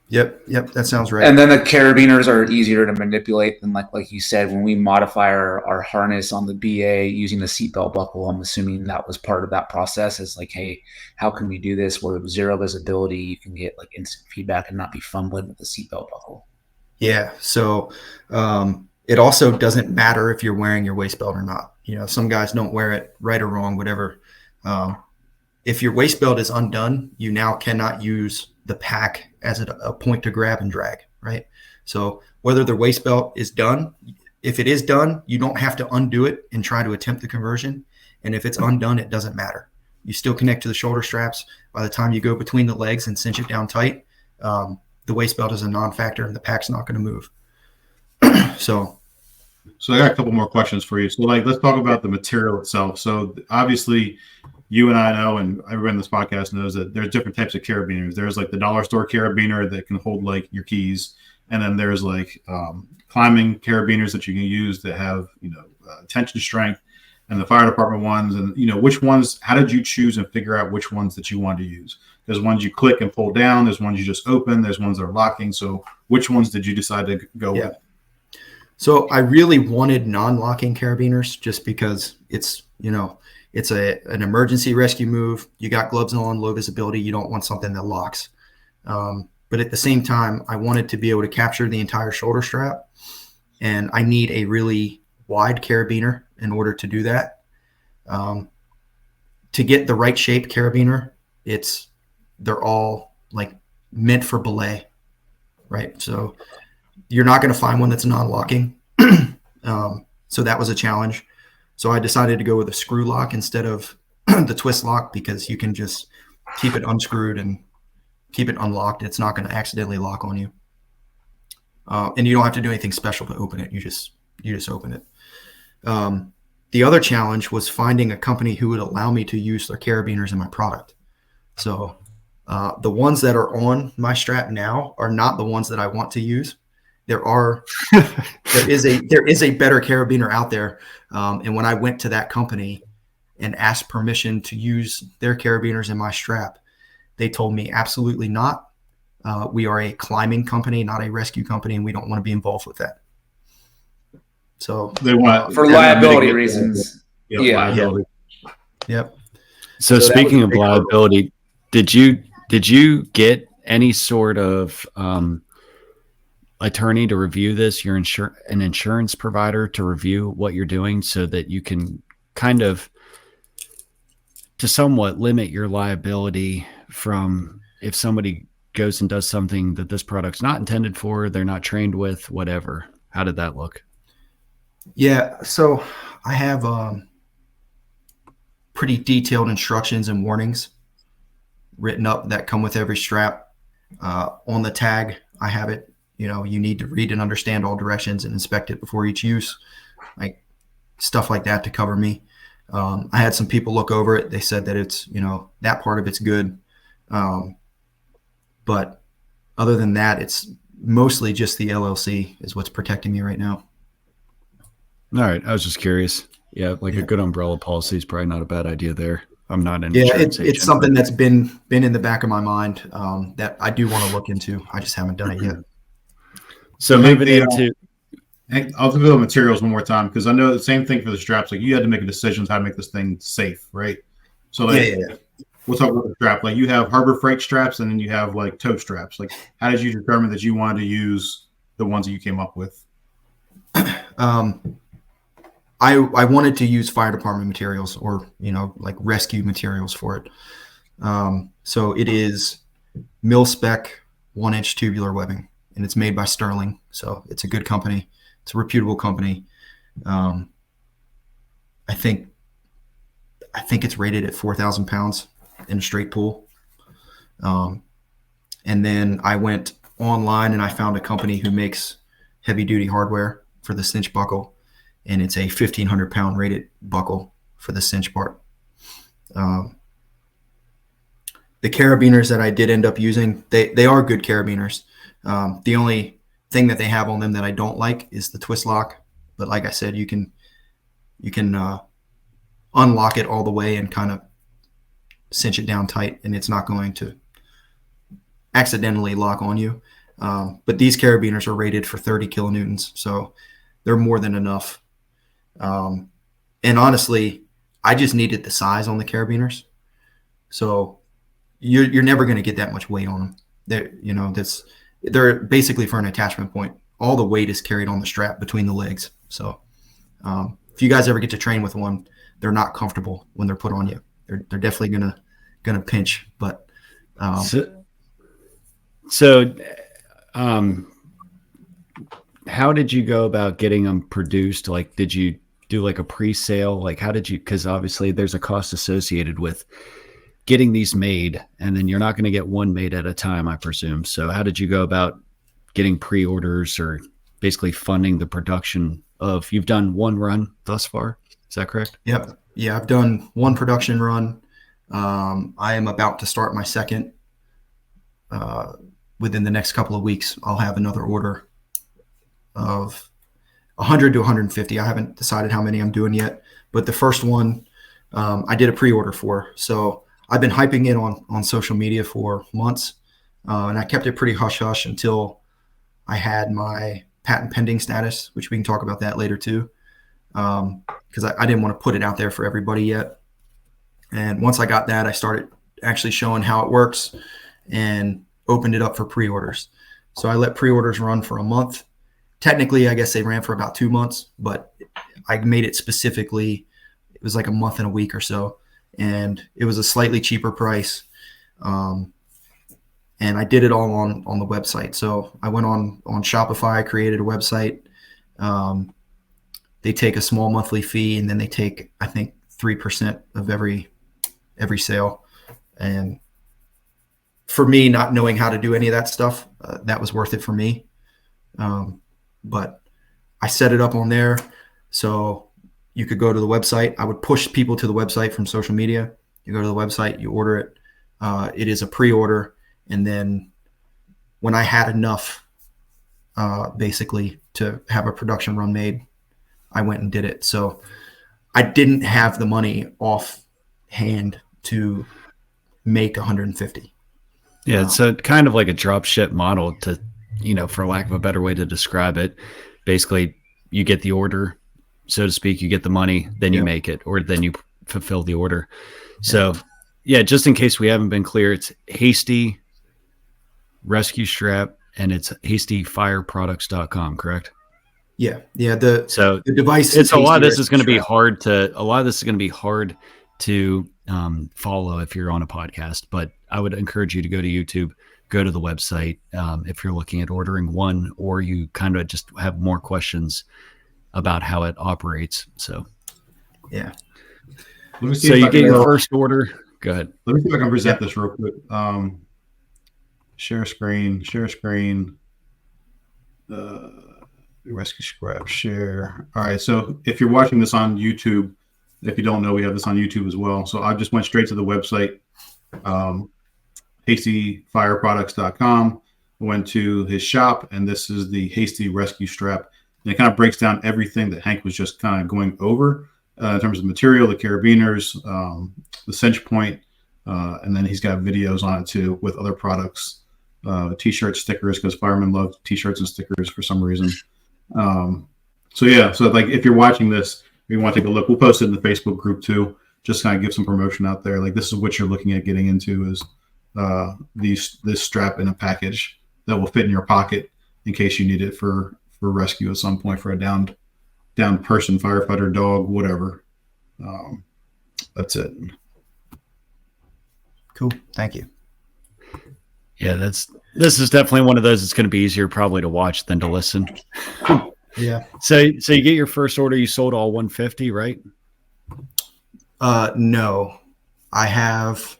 Yep, that sounds right. And then the carabiners are easier to manipulate than like you said, when we modify our harness on the BA using the seatbelt buckle. I'm assuming that was part of that process. It's like, hey, how can we do this where with zero visibility you can get like instant feedback and not be fumbling with the seatbelt buckle? Yeah. So it also doesn't matter if you're wearing your waist belt or not. Some guys don't wear it, right or wrong, whatever. If your waist belt is undone, you now cannot use the pack as a point to grab and drag, right? So whether the waist belt is done, if it is done, you don't have to undo it and try to attempt the conversion. And if it's undone, it doesn't matter. You still connect to the shoulder straps. By the time you go between the legs and cinch it down tight, the waist belt is a non-factor and the pack's not going to move. So I got a couple more questions for you. So let's talk about the material itself. So obviously you and I know, and everyone in this podcast knows, that there's different types of carabiners. There's like the dollar store carabiner that can hold like your keys. And then there's like climbing carabiners that you can use that have, tension strength, and the fire department ones, and which ones. How did you choose and figure out which ones that you want to use? There's ones you click and pull down. There's ones you just open. There's ones that are locking. So which ones did you decide to go with? So I really wanted non-locking carabiners just because it's an emergency rescue move. You got gloves on, low visibility. You don't want something that locks. But at the same time, I wanted to be able to capture the entire shoulder strap, and I need a really wide carabiner in order to do that. To get the right shape carabiner, they're all like meant for belay, right? So you're not going to find one that's non-locking. So that was a challenge. So I decided to go with a screw lock instead of the twist lock, because you can just keep it unscrewed and keep it unlocked. It's not going to accidentally lock on you. And you don't have to do anything special to open it. You just open it. The other challenge was finding a company who would allow me to use their carabiners in my product. So the ones that are on my strap now are not the ones that I want to use. There is a better carabiner out there. And when I went to that company and asked permission to use their carabiners in my strap, they told me absolutely not. We are a climbing company, not a rescue company, and we don't want to be involved with that. So they want for liability reasons. Liability. Yep. So speaking of liability, did you get any sort of attorney to review this? You're an insurance provider to review what you're doing so that you can kind of to somewhat limit your liability from if somebody goes and does something that this product's not intended for, they're not trained with, whatever. How did that look? Yeah. So I have pretty detailed instructions and warnings written up that come with every strap. On the tag, I have it. You need to read and understand all directions and inspect it before each use, like stuff like that to cover me. I had some people look over it. They said that it's, that part of it's good. But other than that, it's mostly just the LLC is what's protecting me right now. All right. I was just curious. Yeah. A good umbrella policy is probably not a bad idea there. I'm not an insurance agent, it's something that's been in the back of my mind that I do want to look into. I just haven't done it yet. So moving into, I'll do the materials one more time, because I know the same thing for the straps. Like you had to make a decision how to make this thing safe, right? So we'll talk about the strap. Like you have Harbor Freight straps, and then you have like tow straps. Like how did you determine that you wanted to use the ones that you came up with? I wanted to use fire department materials or, like rescue materials for it. So it is mil spec 1-inch tubular webbing, and it's made by Sterling. So it's a good company. It's a reputable company. I think it's rated at 4,000 pounds in a straight pull. And then I went online and I found a company who makes heavy duty hardware for the cinch buckle. And it's a 1,500 pound rated buckle for the cinch part. The carabiners that I did end up using, they are good carabiners. The only thing that they have on them that I don't like is the twist lock. But like I said, you can unlock it all the way and kind of cinch it down tight, and it's not going to accidentally lock on you. But these carabiners are rated for 30 kilonewtons, so they're more than enough. And honestly, I just needed the size on the carabiners. So you're never going to get that much weight on them. They're basically for an attachment point. All the weight is carried on the strap between the legs. So if you guys ever get to train with one, they're not comfortable when they're put on you. They're definitely gonna pinch. But how did you go about getting them produced? Like, did you do like a pre-sale? Like, how did you? Because obviously there's a cost associated with getting these made, and then you're not going to get one made at a time, I presume. So how did you go about getting pre-orders or basically funding the production of? You've done one run thus far, is that correct? Yep. Yeah, I've done one production run. I am about to start my second. Within the next couple of weeks, I'll have another order of 100 to 150. I haven't decided how many I'm doing yet, but the first one I did a pre-order for. So I've been hyping it on social media for months, and I kept it pretty hush-hush until I had my patent pending status, which we can talk about that later too, because I didn't want to put it out there for everybody yet. And once I got that, I started actually showing how it works and opened it up for pre-orders. So I let pre-orders run for a month. Technically, I guess they ran for about 2 months, but I made it specifically. It was like a month and a week or so, and it was a slightly cheaper price. And I did it all on the website. So I went on Shopify, created a website. They take a small monthly fee, and then they take, I think, 3% of every sale. And for me, not knowing how to do any of that stuff, that was worth it for me. But I set it up on there so you could go to the website. I would push people to the website from social media. You go to the website, you order it. It is a pre-order. And then when I had enough, basically, to have a production run made, I went and did it. So I didn't have the money offhand to make 150. Yeah, so kind of like a drop ship model to, for lack of a better way to describe it. Basically, you get the order, so to speak, you get the money, then you make it, or then you fulfill the order. So, just in case we haven't been clear, it's Hasty Rescue Strap, and it's hastyfireproducts.com, correct? Yeah. The device. It's a lot of this is going to be hard to follow if you're on a podcast, but I would encourage you to go to YouTube, go to the website if you're looking at ordering one, or you kind of just have more questions about how it operates. So, Let me see so you get your first order. Go ahead. Let me see if I can present this real quick. Share screen. Rescue scrap, share. All right. So if you're watching this on YouTube, if you don't know, we have this on YouTube as well. So I just went straight to the website, hastyfireproducts.com, went to his shop, and this is the Hasty Rescue Strap. And it kind of breaks down everything that Hank was just kind of going over in terms of material, the carabiners, the cinch point, and then he's got videos on it too with other products, t-shirt stickers, because firemen love t-shirts and stickers for some reason. So like if you're watching this, you want to take a look, we'll post it in the Facebook group too, just kind of give some promotion out there. Like this is what you're looking at getting into is this strap in a package that will fit in your pocket in case you need it for rescue at some point, for a downed person, firefighter, dog, whatever. That's it. Cool. Thank you. Yeah, this is definitely one of those that's going to be easier probably to watch than to listen. Yeah. So you get your first order, you sold all 150, right? No, I have,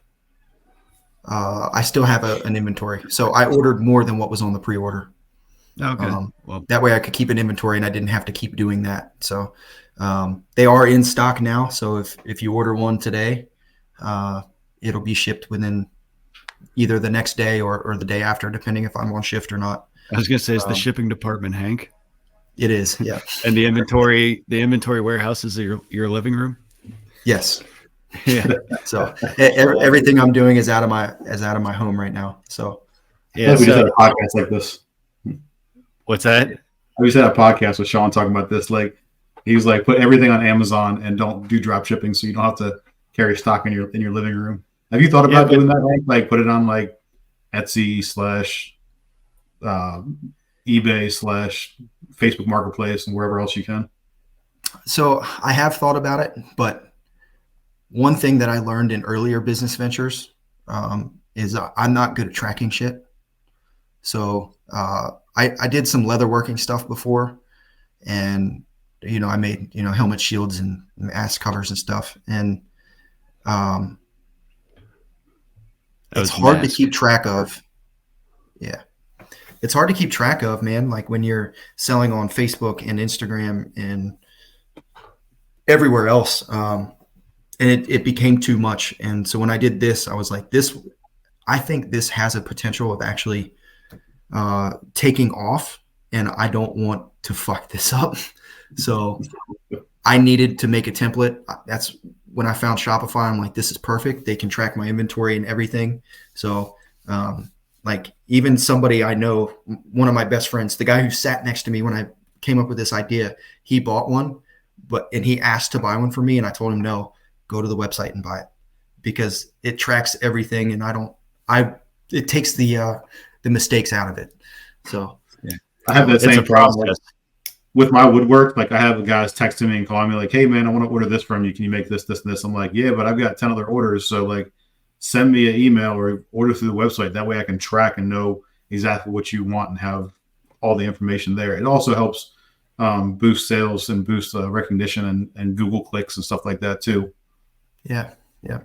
I still have an inventory. So I ordered more than what was on the pre-order. Okay. Well, that way I could keep an inventory and I didn't have to keep doing that. So they are in stock now. So if you order one today, it'll be shipped within either the next day or the day after, depending if I'm on shift or not. I was going to say, is the shipping department Hank? It is, yeah. And the inventory warehouse is your living room? Yes. Yeah. So everything I'm doing is out of my home right now. So yeah, we just had a podcast like this. What's that? We just had a podcast with Sean talking about this. Like he was like, put everything on Amazon and don't do drop shipping, so you don't have to carry stock in your living room. Have you thought about doing that? Like put it on like Etsy / eBay / Facebook Marketplace and wherever else you can? So I have thought about it, but one thing that I learned in earlier business ventures is I'm not good at tracking shit. So I did some leatherworking stuff before, and I made helmet shields and mask covers and stuff, and it's hard to keep track of. Yeah. It's hard to keep track of, man. Like when you're selling on Facebook and Instagram and everywhere else. And it became too much. And so when I did this, I was like, I think this has a potential of actually taking off and I don't want to fuck this up. So I needed to make a template. That's when I found Shopify. I'm like, this is perfect. They can track my inventory and everything. So like even somebody I know, one of my best friends, the guy who sat next to me when I came up with this idea, he bought one, and he asked to buy one for me. And I told him, no, go to the website and buy it, because it tracks everything. And it takes the mistakes out of it. So yeah. I have that same problem with my woodwork. Like I have guys texting me and calling me like, hey man, I want to order this from you. Can you make this, this, and this? I'm like, yeah, but I've got 10 other orders. So like send me an email or order through the website. That way I can track and know exactly what you want and have all the information there. It also helps boost sales and boost recognition and Google clicks and stuff like that too. Yeah. Yeah.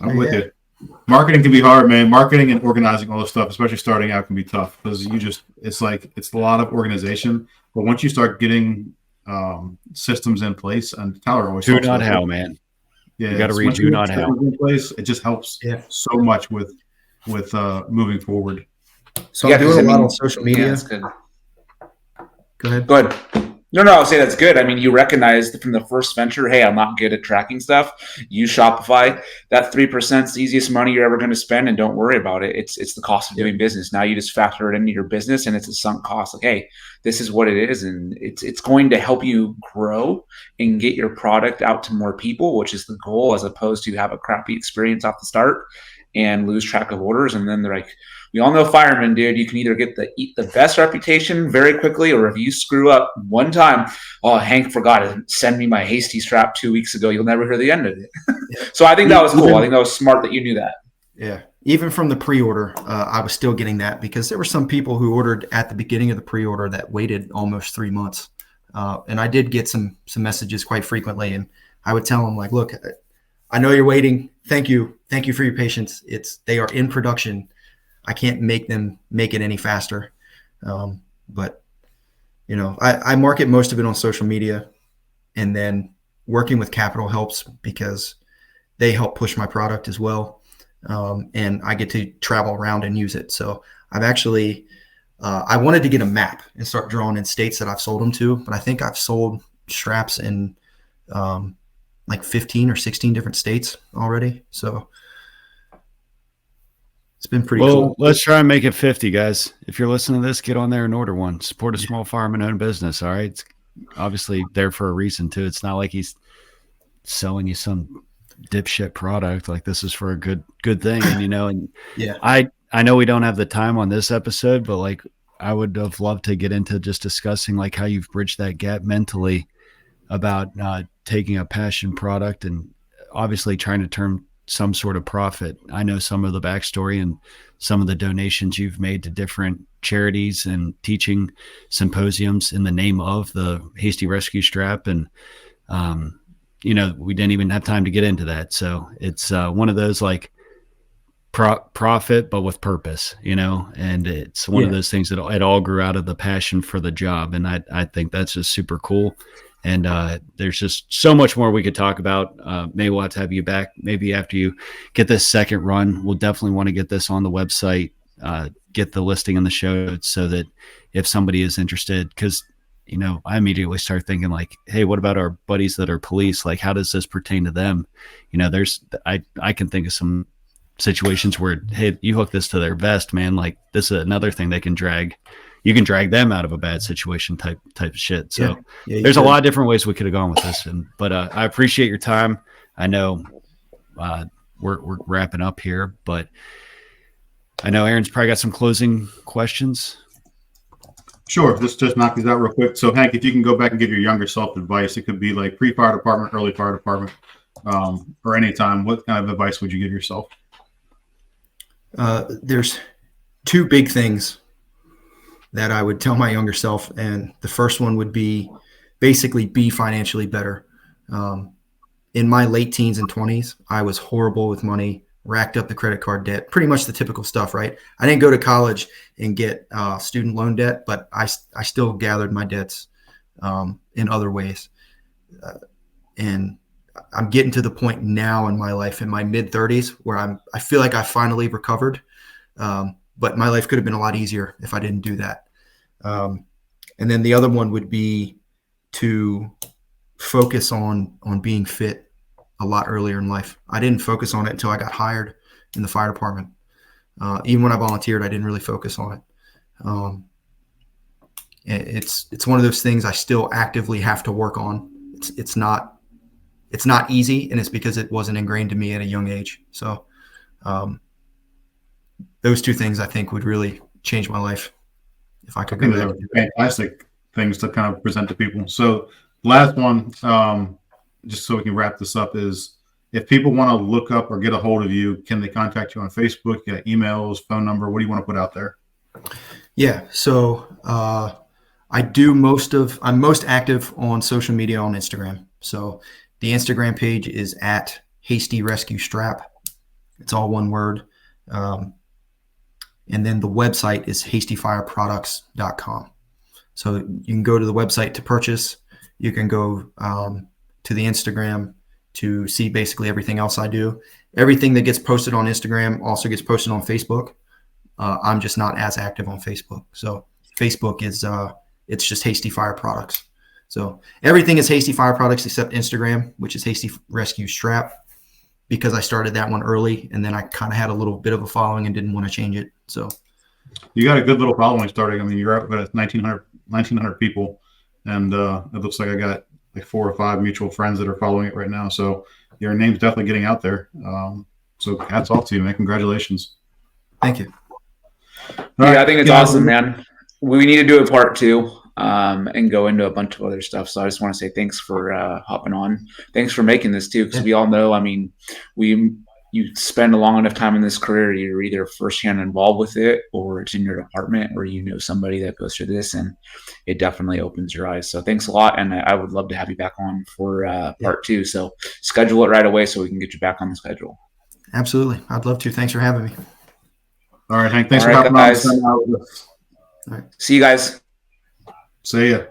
I'm with you. Marketing can be hard, man. Marketing and organizing all this stuff, especially starting out, can be tough because it's a lot of organization. But once you start getting systems in place, and Tyler always do not how, man. Yeah, you got to read do not how in place. It just helps so much with moving forward. So I'm doing a lot on social media. Yeah, that's good. Go ahead. Go ahead. No, I'll say that's good. I mean, you recognized from the first venture, hey, I'm not good at tracking stuff. Use Shopify. That 3% is the easiest money you're ever going to spend, and don't worry about it. It's the cost of doing business. Now you just factor it into your business, and it's a sunk cost. Like, hey, this is what it is, and it's going to help you grow and get your product out to more people, which is the goal, as opposed to have a crappy experience off the start and lose track of orders. And then they're like, we all know firemen, dude. You can either get the best reputation very quickly, or if you screw up one time, oh, Hank forgot to send me my Hasty strap 2 weeks ago. You'll never hear the end of it. So I think that was cool. I think that was smart that you knew that. Yeah. Even from the pre-order, I was still getting that, because there were some people who ordered at the beginning of the pre-order that waited almost 3 months. And I did get some messages quite frequently. And I would tell them, like, look, I know you're waiting. Thank you. Thank you for your patience. They are in production. I can't make them make it any faster. But, I market most of it on social media, and then working with Capital helps because they help push my product as well. And I get to travel around and use it. So I've actually, I wanted to get a map and start drawing in states that I've sold them to, but I think I've sold straps in like 15 or 16 different states already. So it's been pretty cool. Let's try and make it 50, guys. If you're listening to this, get on there and order one. Support a small fireman-owned business, all right? It's obviously there for a reason, too. It's not like he's selling you some dipshit product. Like, this is for a good thing. And, and yeah, I know we don't have the time on this episode, but, like, I would have loved to get into just discussing, like, how you've bridged that gap mentally about taking a passion product and obviously trying to turn some sort of profit. I know some of the backstory and some of the donations you've made to different charities and teaching symposiums in the name of the Hasty Rescue Strap. And, we didn't even have time to get into that. So it's one of those like profit, but with purpose, and it's one of those things that it all grew out of the passion for the job. And I think that's just super cool. And there's just so much more we could talk about. Maybe we'll have to have you back maybe after you get this second run. We'll definitely want to get this on the website, get the listing in the show notes so that if somebody is interested, because, I immediately start thinking like, hey, what about our buddies that are police? Like, how does this pertain to them? I can think of some situations where, hey, you hook this to their vest, man. Like, this is another thing they can drag. You can drag them out of a bad situation type of shit. So there's a lot of different ways we could have gone with this. But I appreciate your time. I know we're wrapping up here, but I know Aaron's probably got some closing questions. Sure. Let's just knock these out real quick. So Hank, if you can go back and give your younger self advice, it could be like pre-fire department, early fire department, or any time. What kind of advice would you give yourself? There's two big things that I would tell my younger self. And the first one would be basically be financially better. In my late teens and 20s, I was horrible with money, racked up the credit card debt, pretty much the typical stuff, right? I didn't go to college and get student loan debt, but I still gathered my debts in other ways. And I'm getting to the point now in my life, in my mid 30s, where I feel like I finally recovered. but my life could have been a lot easier if I didn't do that. And then the other one would be to focus on being fit a lot earlier in life. I didn't focus on it until I got hired in the fire department. Even when I volunteered, I didn't really focus on it. It's one of those things I still actively have to work on. It's not easy, and it's because it wasn't ingrained to me at a young age. So those two things I think would really change my life if I could go those are fantastic things to kind of present to people. So last one, just so we can wrap this up, is if people want to look up or get a hold of you, can they contact you on Facebook, emails, phone number? What do you want to put out there? Yeah. So I'm most active on social media on Instagram. So the Instagram page is at Hasty Rescue Strap. It's all one word. And then the website is hastyfireproducts.com. So you can go to the website to purchase. You can go to the Instagram to see basically everything else I do. Everything that gets posted on Instagram also gets posted on Facebook. I'm just not as active on Facebook. So Facebook is it's just Hasty Fire Products. So everything is Hasty Fire Products except Instagram, which is Hasty Rescue Strap, because I started that one early, and then I kind of had a little bit of a following and didn't want to change it. So you got a good little following starting. I mean, you're up at 1,900 people, and it looks like I got like 4 or 5 mutual friends that are following it right now. So your name's definitely getting out there. So hats off to you, man. Congratulations. Thank you. Yeah, I think it's awesome, man. We need to do a part 2 and go into a bunch of other stuff. So I just want to say thanks for hopping on. Thanks for making this too, because we all know, I mean, you spend a long enough time in this career, you're either firsthand involved with it, or it's in your department, or you know somebody that goes through this, and it definitely opens your eyes. So thanks a lot, and I would love to have you back on for part 2. So schedule it right away so we can get you back on the schedule. Absolutely, I'd love to. Thanks for having me. All right, Hank. Thanks for hopping on. All right. See you guys. See ya.